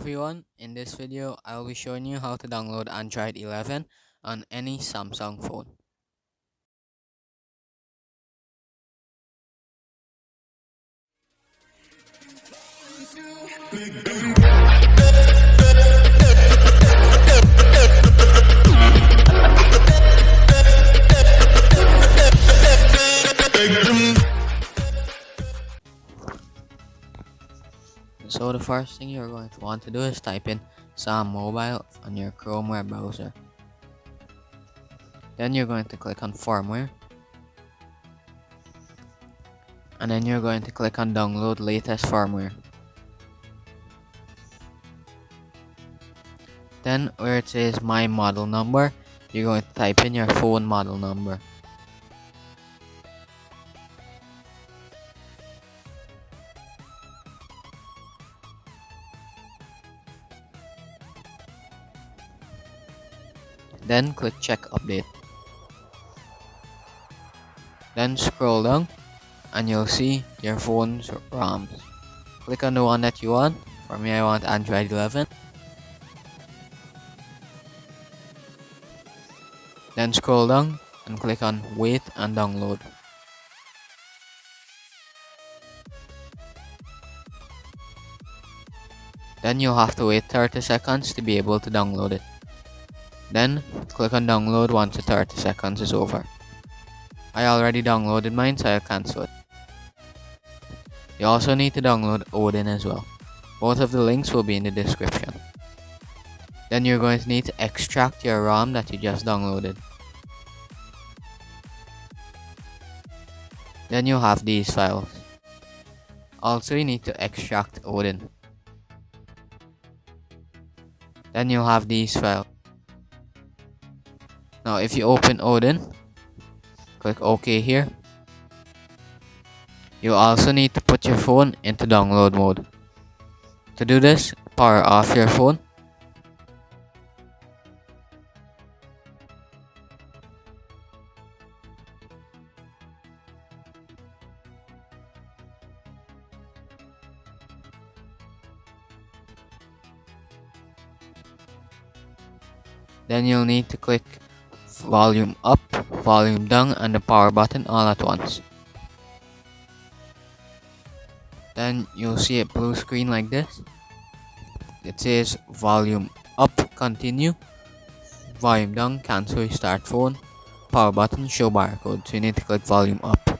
everyone, in this video I will be showing you how to download Android 11 on any Samsung phone. So the first thing you're going to want to do is type in Sam Mobile on your Chrome web browser. Then you're going to click on firmware. And then you're going to click on download latest firmware. Then where it says my model number, you're going to type in your phone model number. Then click check update. Then scroll down and you'll see your phone's ROMs. Click on the one that you want. For me, I want Android 11. Then scroll down and click on wait and download. Then you'll have to wait 30 seconds to be able to download it. Then click on download once the 30 seconds is over. I already downloaded mine, so I'll cancel it. You also need to download Odin as well. Both of the links will be in the description. Then you're going to need to extract your ROM that you just downloaded. Then you'll have these files. Also, you need to extract Odin. Then you'll have these files. Now if you open Odin, click OK here. You also need to put your phone into download mode. To do this, power off your phone. Then you'll need to click volume up, volume down and the power button all at once. Then you'll see a blue screen like this. It says volume up, continue, volume down, cancel, restart phone, power button, show barcode. So you need to click volume up.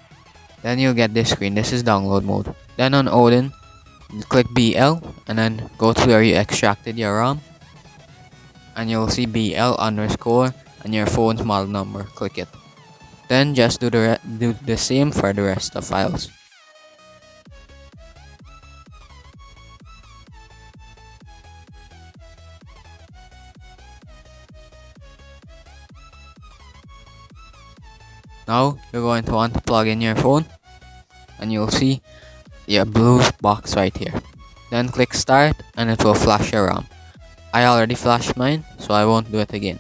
Then you'll get this screen. This is download mode. Then on Odin, you click BL and then go to where you extracted your ROM. And you'll see BL underscore and your phone's model number. Click it. Then just do the same for the rest of files. Now you're going to want to plug in your phone and you'll see your blue box right here. Then click start and it will flash your ROM. I already flashed mine, so I won't do it again.